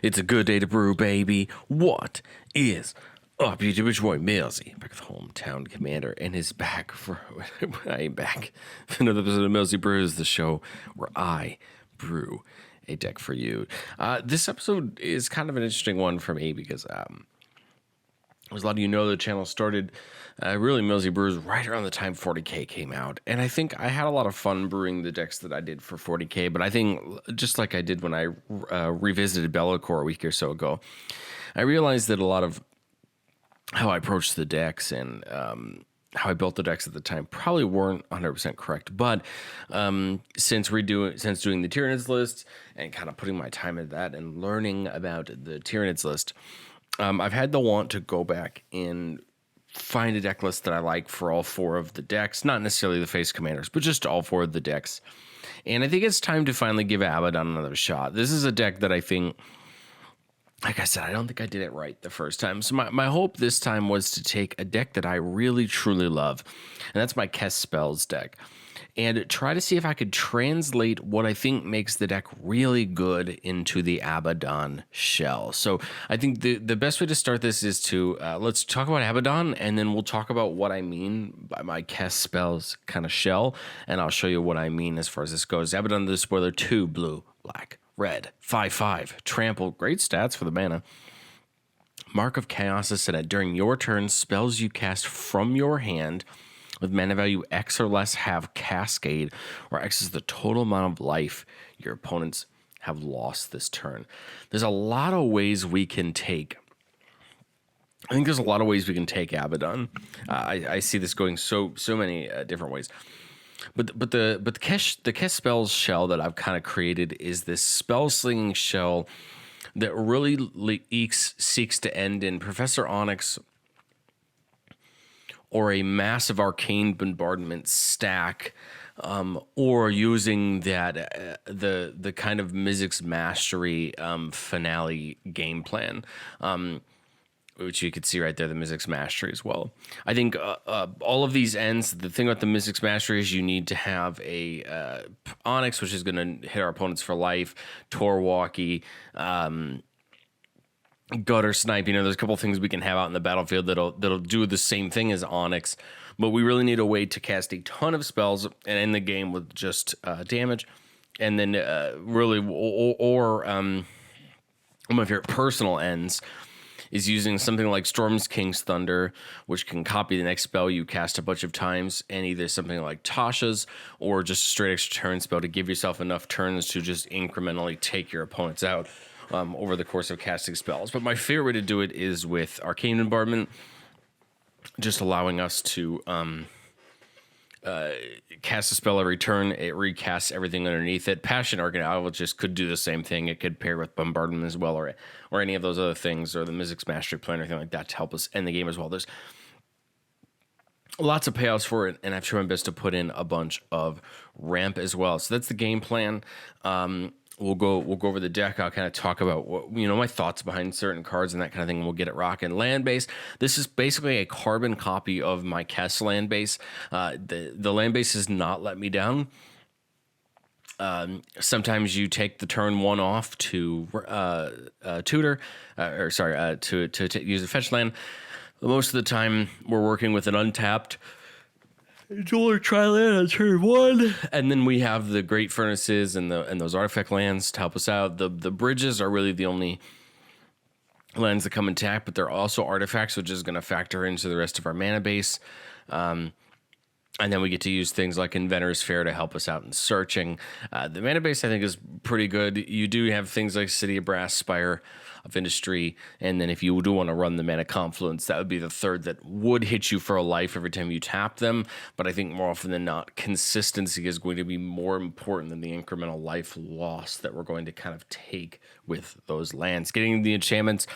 It's a good day to brew, baby. What is up, YouTube? It's your boy Millzy, back with Hometown Commander, and is back for I am back for another episode of Millzy Brews, the show where I brew a deck for you. This episode is kind of an interesting one for me because as a lot of you know, the channel started really Millzy Brews right around the time 40K came out. And I think I had a lot of fun brewing the decks that I did for 40K. But I think just like I did when I revisited Bellacore a week or so ago, I realized that a lot of how I approached the decks and how I built the decks at the time probably weren't 100% correct. But since doing the Tyranids list and kind of putting my time into that and learning about the Tyranids list, I've had the want to go back and find a deck list that I like for all four of the decks, not necessarily the face commanders, but just all four of the decks. And I think it's time to finally give Abaddon another shot. This is a deck that I think, like I said, I don't think I did it right the first time. So my hope this time was to take a deck that I really, truly love, and that's my Cast Spells deck, and try to see if I could translate what I think makes the deck really good into the Abaddon shell. So I think the best way to start this is to, let's talk about Abaddon, and then we'll talk about what I mean by my Cast Spells kind of shell, and I'll show you what I mean as far as this goes. Abaddon the Despoiler, 2 blue, black, red, 5/5, trample, great stats for the mana. Mark of Chaos is set at during your turn, spells you cast from your hand with mana value X or less have Cascade, where X is the total amount of life your opponents have lost this turn. There's a lot of ways we can take. I think there's a lot of ways we can take Abaddon. I see this going so many different ways. But the Cast Spells shell that I've kind of created is this spell slinging shell that really seeks to end in Professor Onyx or a massive arcane bombardment stack, or using that the kind of Mizzix Mastery finale game plan, which you could see right there, the Mizzix Mastery as well. I think all of these ends, the thing about the Mizzix Mastery is you need to have a Onyx, which is going to hit our opponents for life, Torwalkie, Gutter Snipe. You know, there's a couple things we can have out in the battlefield that'll do the same thing as Onyx, but we really need a way to cast a ton of spells and end the game with just damage. And then really, or one of my favorite personal ends is using something like Storm's King's Thunder, which can copy the next spell you cast a bunch of times, and either something like Tasha's or just a straight extra turn spell to give yourself enough turns to just incrementally take your opponents out over the course of casting spells. But my favorite way to do it is with Arcane Bombardment, just allowing us to cast a spell every turn. It recasts everything underneath it. Passion Arcanine just could do the same thing. It could pair with Bombardment as well, or any of those other things, or the Mizzix Mastery Plan or anything like that to help us end the game as well. There's lots of payoffs for it, and I've tried my best to put in a bunch of ramp as well. So that's the game plan. We'll go over the deck. I'll kind of talk about what, my thoughts behind certain cards and that kind of thing. And we'll get it rocking. Land base. This is basically a carbon copy of my Kess land base. The land base has not let me down. Sometimes you take the turn one off to tutor, to use a fetch land. Most of the time, we're working with an untapped Dual Tri-land on turn one, and then we have the Great Furnaces and those artifact lands to help us out. The bridges are really the only lands that come intact, but they're also artifacts, which is going to factor into the rest of our mana base. And then we get to use things like Inventor's Fair to help us out in searching. The mana base, I think, is pretty good. You do have things like City of Brass, Spire of Industry, and then if you do want to run the Mana Confluence, that would be the third that would hit you for a life every time you tap them. But I think more often than not, consistency is going to be more important than the incremental life loss that we're going to kind of take with those lands. Getting the enchantments.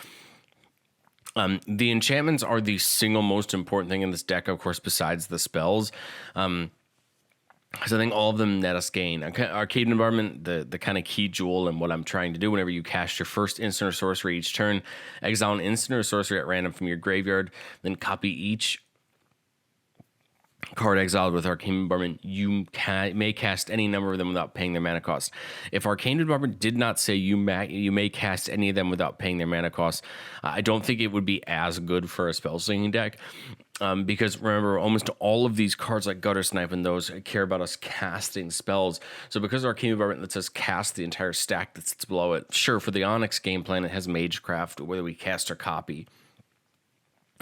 The enchantments are the single most important thing in this deck, of course, besides the spells. Because I think all of them net us gain. Arcade Bombardment, the kind of key jewel and what I'm trying to do whenever you cast your first instant or sorcery each turn, exile an instant or sorcery at random from your graveyard, then copy each card exiled with Arcane Bombardment, you may cast any number of them without paying their mana cost. If Arcane Bombardment did not say you may cast any of them without paying their mana cost, I don't think it would be as good for a spell slinging deck. Because remember, almost all of these cards like Gutter Snipe and those care about us casting spells. So because Arcane Bombardment lets us cast the entire stack that sits below it, sure, for the Onyx game plan, it has Magecraft, whether we cast or copy.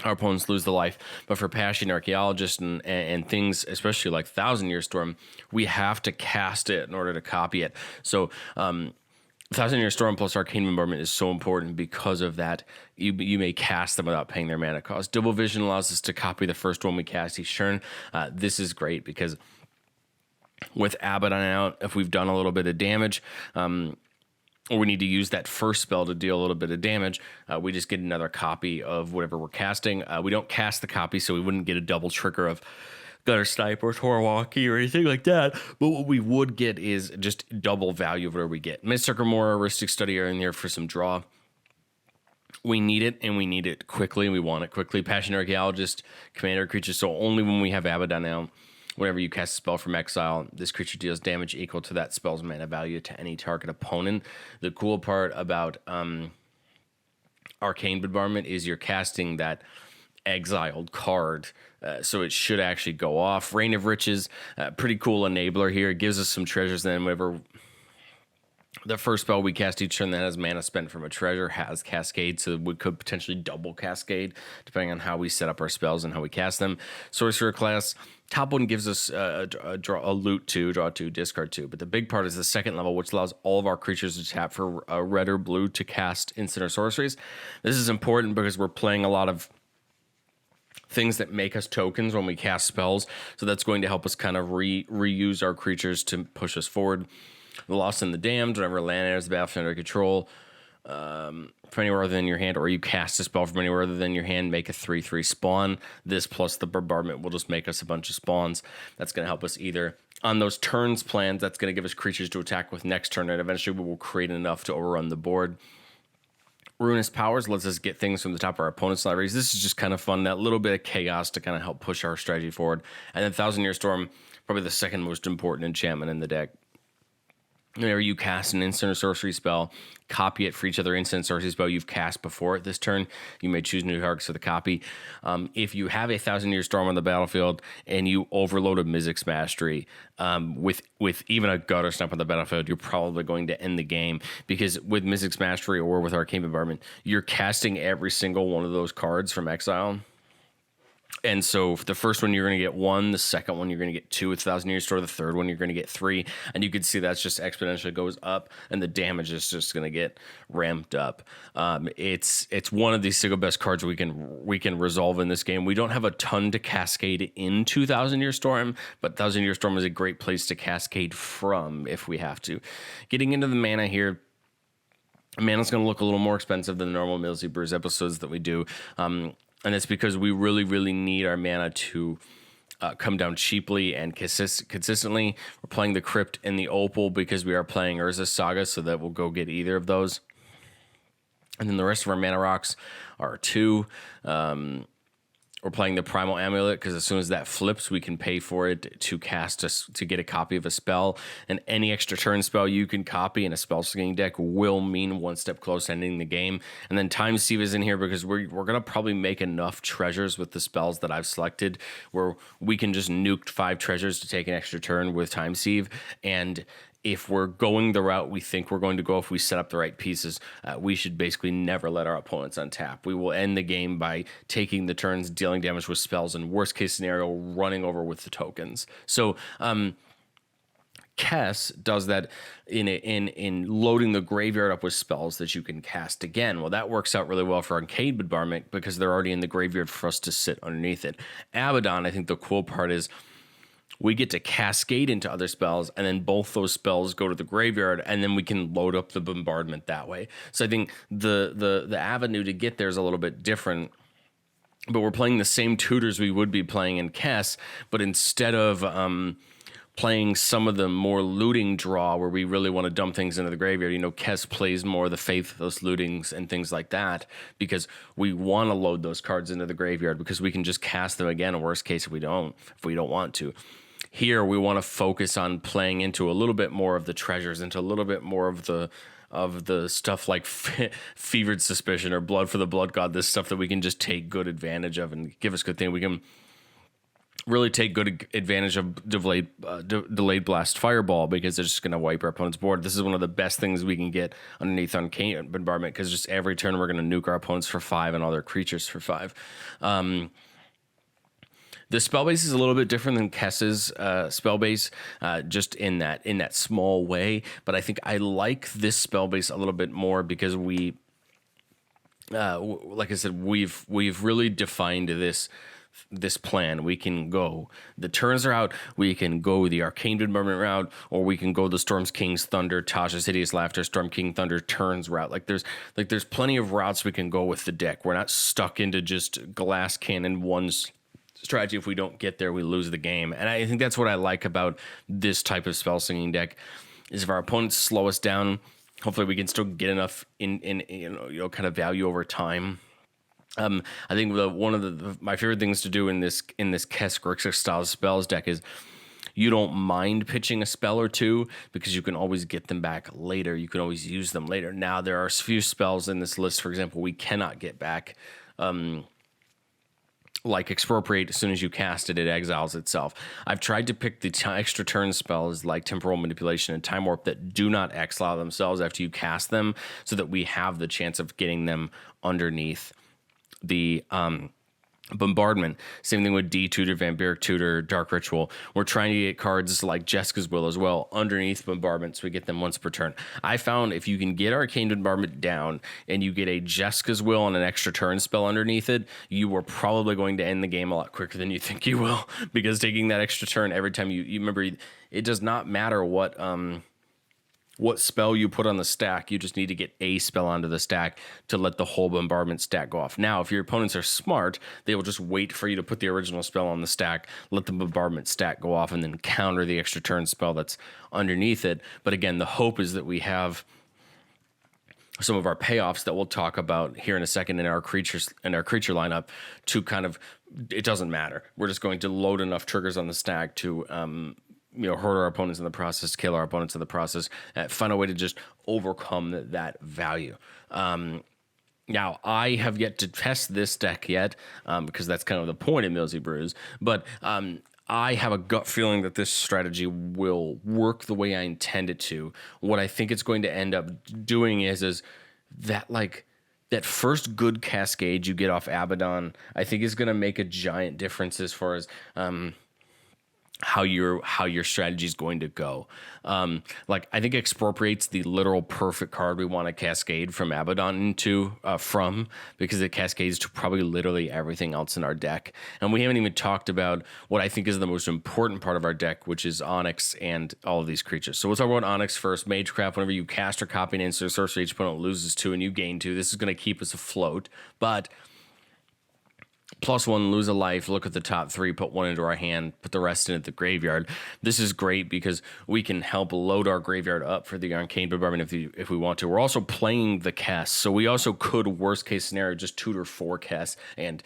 Our opponents lose the life, but for Passion Archaeologist and things, especially like Thousand Year Storm, we have to cast it in order to copy it. So, Thousand Year Storm plus Arcane Bombardment is so important because of that. You may cast them without paying their mana cost. Double Vision allows us to copy the first one we cast each turn. This is great because with Abaddon out, if we've done a little bit of damage, or we need to use that first spell to deal a little bit of damage, we just get another copy of whatever we're casting. We don't cast the copy, so we wouldn't get a double trigger of Gutter Snipe or Torwalkie or anything like that. But what we would get is just double value of whatever we get. Mystic Remora, Aristic Study are in there for some draw. We need it, and we need it quickly, and we want it quickly. Passion Archaeologist, Commander Creature, so only when we have Abaddon out. Whenever you cast a spell from exile, this creature deals damage equal to that spell's mana value to any target opponent. The cool part about Arcane Bombardment is you're casting that exiled card, so it should actually go off. Reign of Riches, pretty cool enabler here. It gives us some treasures, then whenever the first spell we cast each turn that has mana spent from a treasure has Cascade, so we could potentially double Cascade depending on how we set up our spells and how we cast them. Sorcerer class, top one gives us a loot 2, draw 2, discard 2. But the big part is the second level, which allows all of our creatures to tap for red or blue to cast instant or sorceries. This is important because we're playing a lot of things that make us tokens when we cast spells. So that's going to help us kind of reuse our creatures to push us forward. The Lost and the Damned, whenever land enters the battlefield under control, from anywhere other than your hand, or you cast a spell from anywhere other than your hand, make a 3/3 spawn. This plus the bombardment will just make us a bunch of spawns. That's going to help us either on those turns plans. That's going to give us creatures to attack with next turn, and eventually we will create enough to overrun the board. Ruinous Powers lets us get things from the top of our opponent's libraries. This is just kind of fun, that little bit of chaos to kind of help push our strategy forward. And then Thousand Year Storm, probably the second most important enchantment in the deck. Whenever you cast an instant or sorcery spell, copy it for each other instant sorcery spell you've cast before it this turn. You may choose new targets for the copy. If you have a Thousand Year Storm on the battlefield and you overload a Mizzix Mastery with even a Gutter Snipe on the battlefield, you're probably going to end the game, because with Mizzix Mastery or with Arcane Bombardment, you're casting every single one of those cards from exile. And so for the first one, you're going to get 1. The second one, you're going to get 2 with Thousand Year Storm. The third one, you're going to get 3. And you can see that's just exponentially goes up, and the damage is just going to get ramped up. It's one of the single best cards we can resolve in this game. We don't have a ton to cascade into Thousand Year Storm, but Thousand Year Storm is a great place to cascade from if we have to. Getting into the mana here. Mana's going to look a little more expensive than the normal Millzy Brews episodes that we do. And it's because we really, really need our mana to come down cheaply and consistently. We're playing the Crypt and the Opal because we are playing Urza's Saga, so that we'll go get either of those. And then the rest of our mana rocks are 2. We're playing the Primal Amulet because as soon as that flips, we can pay for it to to get a copy of a spell. And any extra turn spell you can copy in a spell slinging deck will mean one step close to ending the game. And then Time Sieve is in here because we're going to probably make enough treasures with the spells that I've selected where we can just nuke 5 treasures to take an extra turn with Time Sieve. And if we're going the route we think we're going to go, if we set up the right pieces, we should basically never let our opponents untap. We will end the game by taking the turns, dealing damage with spells, and worst case scenario, running over with the tokens. So Kess does that in loading the graveyard up with spells that you can cast again. Well, that works out really well for Arcane Bombardment because they're already in the graveyard for us to sit underneath it. Abaddon, I think the cool part is we get to cascade into other spells, and then both those spells go to the graveyard, and then we can load up the bombardment that way. So I think the avenue to get there is a little bit different, but we're playing the same tutors we would be playing in Kess, but instead of playing some of the more looting draw where we really want to dump things into the graveyard. Kess plays more of the faithless lootings and things like that because we want to load those cards into the graveyard because we can just cast them again in worst case if we don't want to. Here we want to focus on playing into a little bit more of the treasures, into a little bit more of the stuff like Fevered Suspicion or Blood for the Blood God, this stuff that we can just take good advantage of and give us good thing. We can really take good advantage of delayed blast fireball because they're just going to wipe our opponent's board. This is one of the best things we can get underneath Arcane Bombardment because just every turn we're going to nuke our opponents for 5 and all their creatures for 5. The spell base is a little bit different than Kess's spell base, just in that small way. But I think I like this spell base a little bit more because we, like I said, we've really defined this plan. We can go the turns are out. We can go the Arcane Bombardment route, or we can go the Storm's King's Thunder, Tasha's Hideous Laughter, Storm King Thunder turns route. There's plenty of routes we can go with the deck. We're not stuck into just Glass Cannon one's strategy. If we don't get there, we lose the game. And I think that's what I like about this type of spell singing deck is if our opponents slow us down, hopefully we can still get enough in kind of value over time. I think one of my favorite things to do in this Kess Grixis style spells deck is you don't mind pitching a spell or two because you can always get them back later. You can always use them later. Now there are a few spells in this list, for example, we cannot get back. Like Expropriate, as soon as you cast it, it exiles itself. I've tried to pick the extra turn spells like Temporal Manipulation and Time Warp that do not exile themselves after you cast them so that we have the chance of getting them underneath the Bombardment. Same thing with D-Tutor, Vampiric Tutor, Dark Ritual. We're trying to get cards like Jessica's Will as well underneath Bombardment so we get them once per turn. I found if you can get Arcane Bombardment down and you get a Jessica's Will and an extra turn spell underneath it, you are probably going to end the game a lot quicker than you think you will because taking that extra turn every time you remember, it does not matter what spell you put on the stack. You just need to get a spell onto the stack to let the whole bombardment stack go off. Now, if your opponents are smart, they will just wait for you to put the original spell on the stack, let the bombardment stack go off, and then counter the extra turn spell that's underneath it. But again, the hope is that we have some of our payoffs that we'll talk about here in a second in our creature lineup to kind of, it doesn't matter. We're just going to load enough triggers on the stack to hurt our opponents in the process, kill our opponents in the process, find a way to just overcome that value. Now, I have yet to test this deck yet because that's kind of the point of Millzy Brews, but I have a gut feeling that this strategy will work the way I intend it to. What I think it's going to end up doing is that that first good cascade you get off Abaddon, I think is going to make a giant difference as far as how your strategy is going to go. I think Expropriate's the literal perfect card we want to cascade from Abaddon into because it cascades to probably literally everything else in our deck. And we haven't even talked about what I think is the most important part of our deck, which is Onyx and all of these creatures. So we'll talk about Onyx first. Magecraft, whenever you cast or copy an instant sorcery, each opponent loses 2 and you gain 2. This is going to keep us afloat, but +1, lose a life, look at the top 3, put 1 into our hand, put the rest into the graveyard. This is great because we can help load our graveyard up for the Arcane Bombardment if we want to. We're also playing the Kess, so we also could, worst case scenario, just tutor 4 Kess and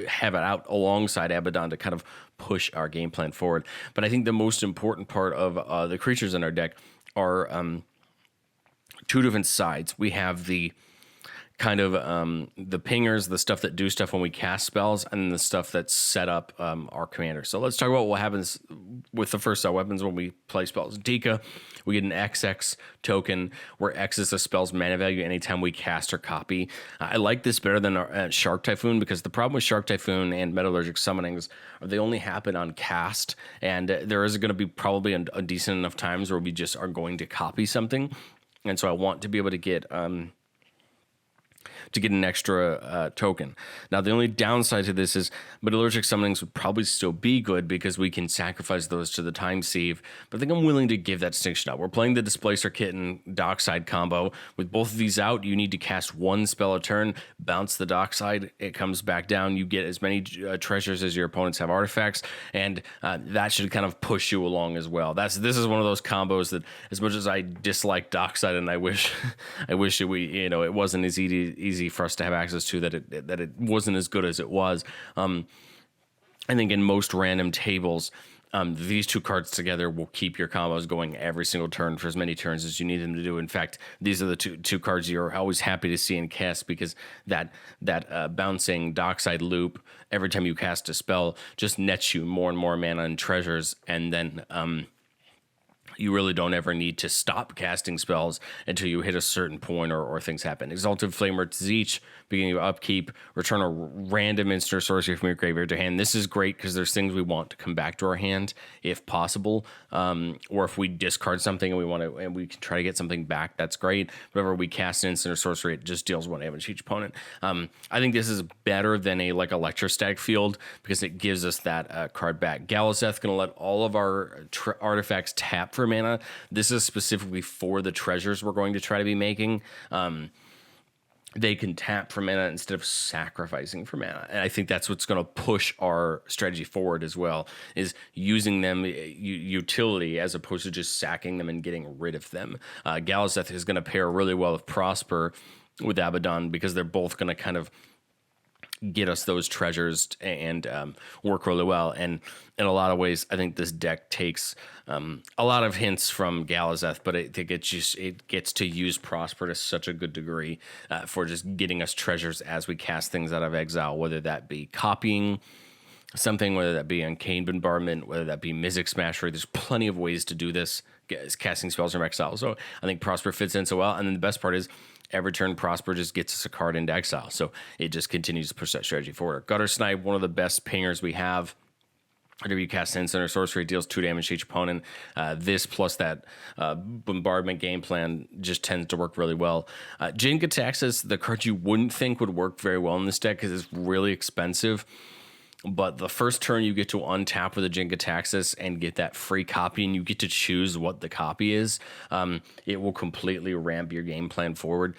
have it out alongside Abaddon to kind of push our game plan forward. But I think the most important part of the creatures in our deck are 2 different sides. We have the kind of the pingers, the stuff that do stuff when we cast spells, and the stuff that set up our commander. So let's talk about what happens with the first set weapons when we play spells. Dika, we get an XX token where X is a spell's mana value anytime we cast or copy. I like this better than Shark Typhoon because the problem with Shark Typhoon and Metallurgic Summonings are they only happen on cast, and there is going to be probably a decent enough times where we just are going to copy something. And so I want to be able to get to get an extra token. Now, the only downside to this is metallurgic summonings would probably still be good because we can sacrifice those to the time sieve, but I think I'm willing to give that distinction out. We're playing the Displacer Kitten Dockside combo. With both of these out, you need to cast one spell a turn, bounce the Dockside, it comes back down, you get as many treasures as your opponents have artifacts, and that should kind of push you along as well. This is one of those combos that, as much as I dislike Dockside, and I wish it wasn't as easy for us to have access to, that it wasn't as good as it was. I think in most random tables, these two cards together will keep your combos going every single turn for as many turns as you need them to do. In fact, these are the two cards you're always happy to see in cast, because that bouncing Dockside loop every time you cast a spell just nets you more and more mana and treasures, and then you really don't ever need to stop casting spells until you hit a certain point or things happen. Exalted Flamer Tzeentch, beginning of upkeep, return a random instant or sorcery from your graveyard to hand. This is great because there's things we want to come back to our hand if possible, or if we discard something and we can try to get something back, that's great. Whenever we cast an instant or sorcery, it just deals one damage to each opponent. I think this is better than a Electrostatic Field because it gives us that card back. Galazeth going to let all of our artifacts tap for mana. This is specifically for the treasures we're going to try to be making. They can tap for mana instead of sacrificing for mana. And I think that's what's going to push our strategy forward as well, is using them utility as opposed to just sacking them and getting rid of them. Galazeth is going to pair really well with Prosper with Abaddon because they're both going to kind of get us those treasures and work really well. And in a lot of ways, I think this deck takes a lot of hints from Galazeth, but it gets to use Prosper to such a good degree for just getting us treasures as we cast things out of exile, whether that be copying something, whether that be Uncanny Bombardment, whether that be Mizzix Smashery. There's plenty of ways to do this, casting spells from exile. So I think Prosper fits in so well. And then the best part is, every turn, Prosper just gets us a card into exile. So it just continues to push that strategy forward. Gutter Snipe, one of the best pingers we have. Whenever you cast instant or sorcery, it deals 2 damage to each opponent. This plus that bombardment game plan just tends to work really well. Jin-Gitaxias, the card you wouldn't think would work very well in this deck because it's really expensive. But the first turn you get to untap with a Jin-Gitaxias and get that free copy, and you get to choose what the copy is. It will completely ramp your game plan forward.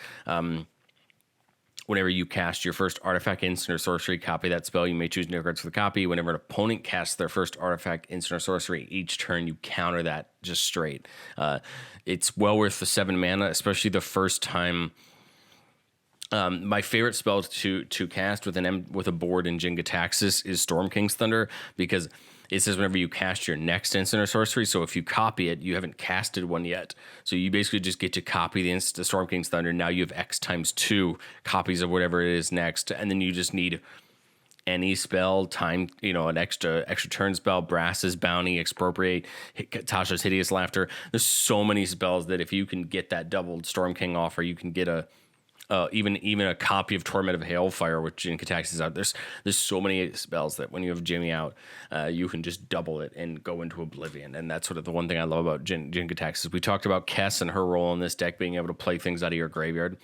Whenever you cast your first artifact, instant, or sorcery, copy that spell. You may choose no cards for the copy. Whenever an opponent casts their first artifact, instant, or sorcery, each turn you counter that just straight. It's well worth the 7 mana, especially the first time. My favorite spell to cast with a board in Jin-Gitaxias is Storm King's Thunder, because it says whenever you cast your next instant or sorcery, so if you copy it, you haven't casted one yet. So you basically just get to copy the Storm King's Thunder. Now you have X times 2 copies of whatever it is next, and then you just need any spell, time, an extra turn spell, Brass's Bounty, Expropriate, Tasha's Hideous Laughter. There's so many spells that if you can get that doubled Storm King off, or you can get even a copy of Torment of Hailfire with Jin-Gitaxias out. There's so many spells that when you have Jimmy out, you can just double it and go into oblivion. And that's sort of the one thing I love about Jin-Gitaxias. We talked about Kess and her role in this deck, being able to play things out of your graveyard.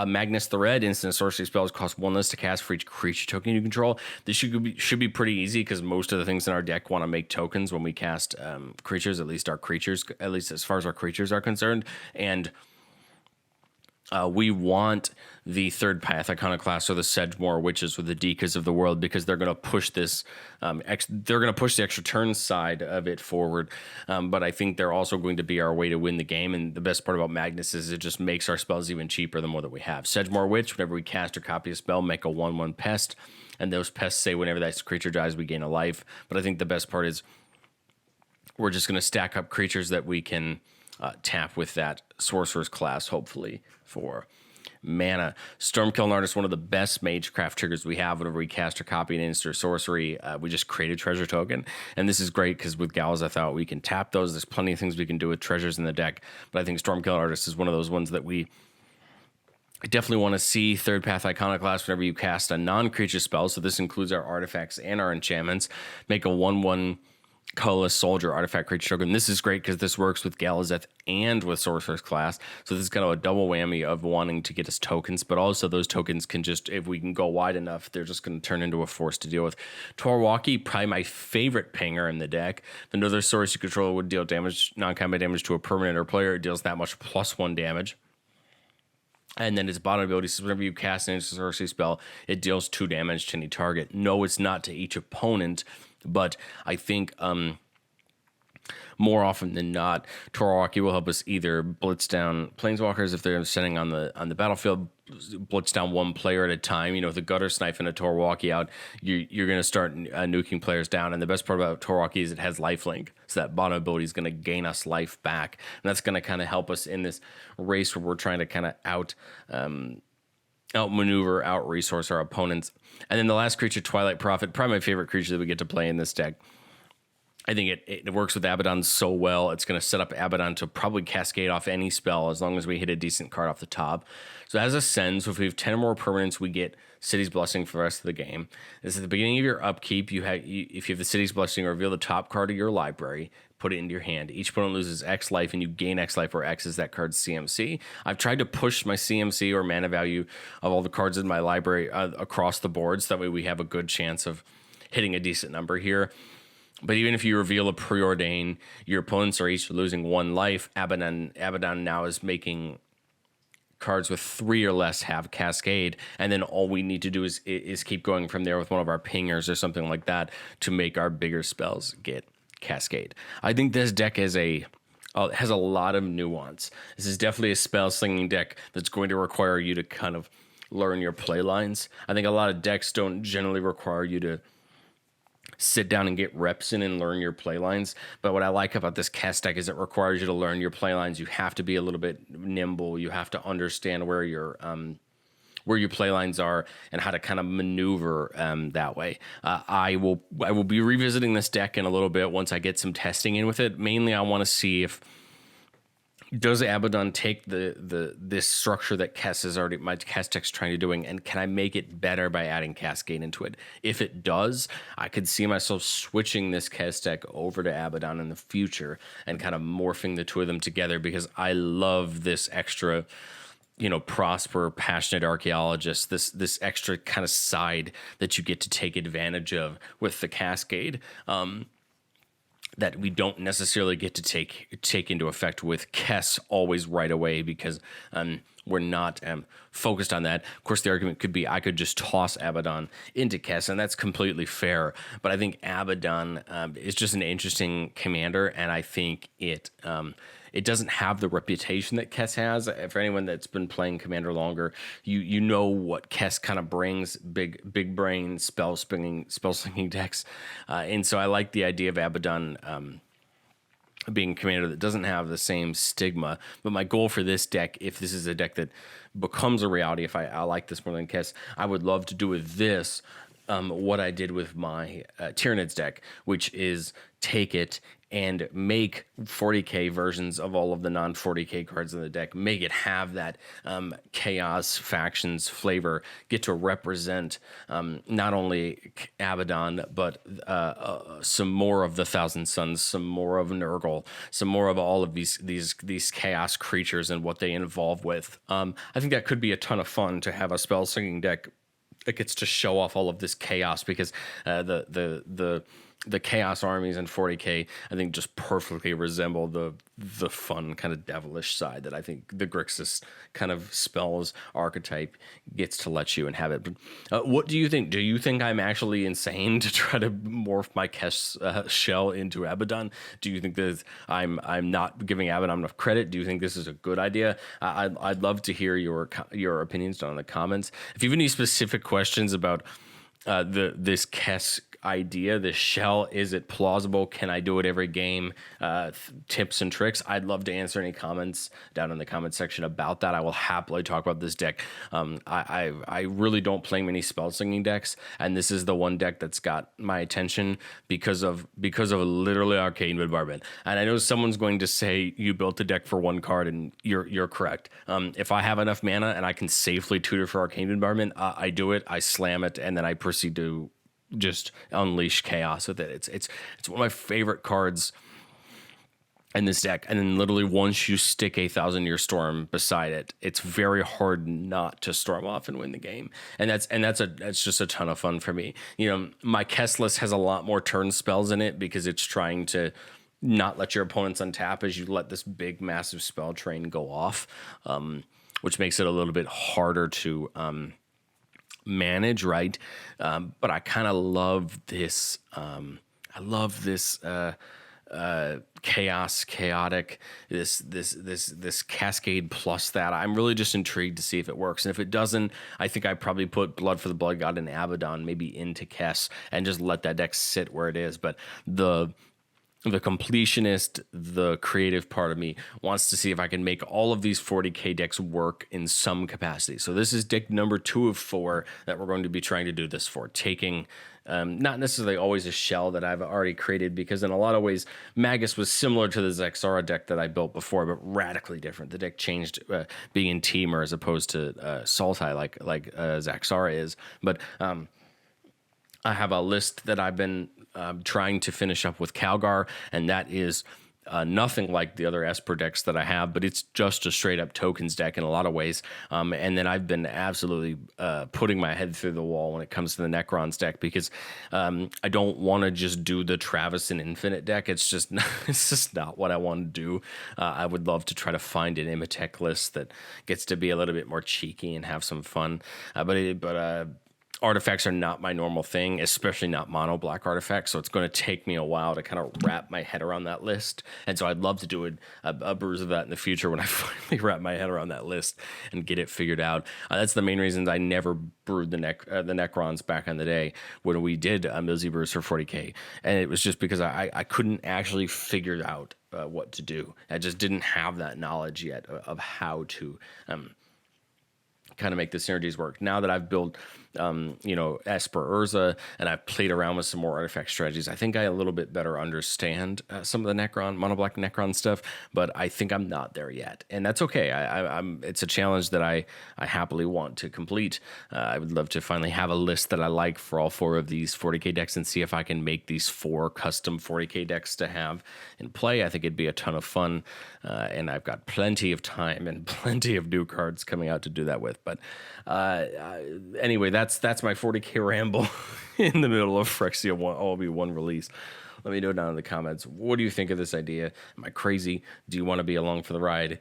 Magnus the Red, instant sorcery spells cost 1 less to cast for each creature token you control. This should be pretty easy because most of the things in our deck want to make tokens when we cast creatures, at least as far as our creatures are concerned. And we want the third path iconoclast or the Sedgemoor Witches with the Dekas of the world, because they're going to push this. They're going to push the extra turn side of it forward. But I think they're also going to be our way to win the game. And the best part about Magnus is it just makes our spells even cheaper the more that we have. Sedgemoor Witch, whenever we cast or copy a spell, make a 1/1 pest. And those pests say whenever that creature dies, we gain a life. But I think the best part is we're just going to stack up creatures that we can tap with that sorcerer's class, hopefully, for mana. Stormkiln Artist, one of the best Magecraft triggers we have. Whenever we cast or copy an instant or sorcery, we just create a treasure token. And this is great because with Galazeth out, we can tap those. There's plenty of things we can do with treasures in the deck. But I think Stormkiln Artist is one of those ones that we definitely want to see. Third Path Iconoclast, whenever you cast a non-creature spell, so this includes our artifacts and our enchantments, make a 1/1 colorless soldier, artifact creature token. This is great because this works with Galazeth and with Sorcerer's Class. So this is kind of a double whammy of wanting to get us tokens, but also those tokens can just, if we can go wide enough, they're just going to turn into a force to deal with. Torwalkie, probably my favorite pinger in the deck. If another source you control would deal damage, non-combat damage to a permanent or player, it deals that much +1 damage. And then its bottom ability says whenever you cast an sorcery spell, it deals 2 damage to any target. No, it's not to each opponent, but I think more often than not, Torwalkie will help us either blitz down planeswalkers if they're sitting on the battlefield, blitz down one player at a time. You know, with a gutter snipe and a Torwalkie out, you're going to start nuking players down. And the best part about Torwalkie is it has lifelink, so that bottom ability is going to gain us life back, and that's going to kind of help us in this race where we're trying to kind of outmaneuver, out-resource our opponents. And then the last creature, Twilight Prophet, probably my favorite creature that we get to play in this deck. I think it works with Abaddon so well. It's going to set up Abaddon to probably cascade off any spell as long as we hit a decent card off the top. So as a send, so if we have 10 or more permanents, we get City's Blessing for the rest of the game. This is at the beginning of your upkeep. If you have the City's Blessing, reveal the top card of your library, put it into your hand. Each opponent loses X life, and you gain X life, where X is that card's CMC. I've tried to push my CMC or mana value of all the cards in my library across the board, so that way we have a good chance of hitting a decent number here. But even if you reveal a Preordain, your opponents are each losing 1 life. Abaddon now is making cards with 3 or less have Cascade, and then all we need to do is keep going from there with one of our pingers or something like that to make our bigger spells get Cascade. I think this deck has a lot of nuance. This is definitely a spell slinging deck that's going to require you to kind of learn your play lines. I think a lot of decks don't generally require you to sit down and get reps in and learn your play lines. But what I like about this cast deck is it requires you to learn your play lines. You have to be a little bit nimble. You have to understand where your play lines are and how to kind of maneuver that way. I will be revisiting this deck in a little bit once I get some testing in with it. Mainly, I want to see if does Abaddon take this structure that my Kess deck's trying to doing, and can I make it better by adding Cascade into it? If it does, I could see myself switching this Kess deck over to Abaddon in the future and kind of morphing the two of them together, because I love this extra, prosper, passionate archaeologist, this extra kind of side that you get to take advantage of with the Cascade. That we don't necessarily get to take into effect with Kess always right away, because we're not focused on that. Of course, the argument could be I could just toss Abaddon into Kess, and that's completely fair. But I think Abaddon is just an interesting commander, and I think it doesn't have the reputation that Kess has. For anyone that's been playing Commander longer, you know what Kess kind of brings: big brain spell slinging decks, and so I like the idea of Abaddon being a commander that doesn't have the same stigma. But my goal for this deck, if this is a deck that becomes a reality, if I like this more than Kess, I would love to do with this what I did with my Tyranids deck, which is take it and make 40k versions of all of the non-40k cards in the deck, make it have that chaos factions flavor, get to represent not only Abaddon, but some more of the Thousand Suns, some more of Nurgle, some more of all of these chaos creatures and what they involve with. I think that could be a ton of fun to have a spell slinging deck that gets to show off all of this chaos, because the chaos armies in 40k I think just perfectly resemble the fun kind of devilish side that I think the Grixis kind of spells archetype gets to let you inhabit. But what do you think? Do you think I'm actually insane to try to morph my Kess shell into Abaddon? Do you think that I'm not giving Abaddon enough credit? Do you think this is a good idea? I'd love to hear your opinions down in the comments. If you have any specific questions about this Kess idea, this shell, is it plausible? Can I do it every game? Tips and tricks. I'd love to answer any comments down in the comment section about that. I will happily talk about this deck. I really don't play many spell slinging decks, and this is the one deck that's got my attention because of literally Arcane Bombardment. And I know someone's going to say you built the deck for one card, and you're correct. If I have enough mana and I can safely tutor for Arcane Bombardment, I do it. I slam it, and then I proceed to just unleash chaos with it. It's one of my favorite cards in this deck. And then literally once you stick a 1,000-Year Storm beside it, it's very hard not to storm off and win the game. And that's just a ton of fun for me. You know, my Kessless has a lot more turn spells in it because it's trying to not let your opponents untap as you let this big massive spell train go off, which makes it a little bit harder to manage, right? But I kind of love this. I love this chaotic, this cascade plus that. I'm really just intrigued to see if it works. And if it doesn't, I think I probably put Blood for the Blood God and Abaddon maybe into Kess and just let that deck sit where it is. But the completionist, the creative part of me wants to see if I can make all of these 40K decks work in some capacity. So this is deck number 2 of 4 that we're going to be trying to do this for, taking not necessarily always a shell that I've already created, because in a lot of ways, Magus was similar to the Zaxara deck that I built before, but radically different. The deck changed being in Teamer as opposed to Sultai like Zaxara is. But I have a list that I've been trying to finish up with Calgar, and that is nothing like the other Esper decks that I have, but it's just a straight up tokens deck in a lot of ways. And then I've been absolutely putting my head through the wall when it comes to the Necrons deck, because I don't want to just do the Travis and Infinite deck. It's just not what I want to do. I would love to try to find an Imatech list that gets to be a little bit more cheeky and have some fun. But artifacts are not my normal thing, especially not mono black artifacts. So it's going to take me a while to kind of wrap my head around that list. And so I'd love to do a Brews of that in the future when I finally wrap my head around that list and get it figured out. That's the main reasons I never brewed the Necrons back in the day when we did Millzy Brews for 40K. And it was just because I couldn't actually figure out what to do. I just didn't have that knowledge yet of how to kind of make the synergies work. Now that I've built, Esper Urza, and I've played around with some more artifact strategies, I think I a little bit better understand some of the mono black Necron stuff, but I think I'm not there yet. And that's okay. It's a challenge that I happily want to complete. I would love to finally have a list that I like for all 4 of these 40K decks and see if I can make these 4 custom 40K decks to have in play. I think it'd be a ton of fun. And I've got plenty of time and plenty of new cards coming out to do that with. But anyway, that's my 40K ramble in the middle of Phyrexia 1 release. Let me know down in the comments, what do you think of this idea? Am I crazy? Do you want to be along for the ride?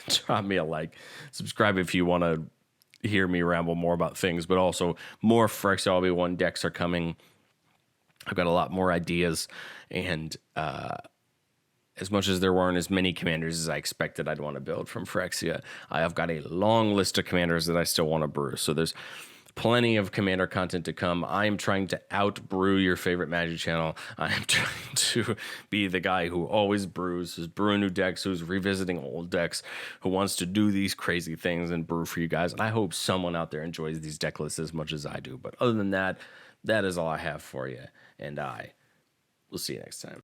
Drop me a like. Subscribe if you want to hear me ramble more about things, but also more Phyrexia 1 decks are coming. I've got a lot more ideas, and as much as there weren't as many commanders as I expected I'd want to build from Phyrexia, I have got a long list of commanders that I still want to brew. So there's plenty of commander content to come. I am trying to out-brew your favorite Magic channel. I am trying to be the guy who always brews, who's brewing new decks, who's revisiting old decks, who wants to do these crazy things and brew for you guys. And I hope someone out there enjoys these deck lists as much as I do. But other than that, that is all I have for you. And I will see you next time.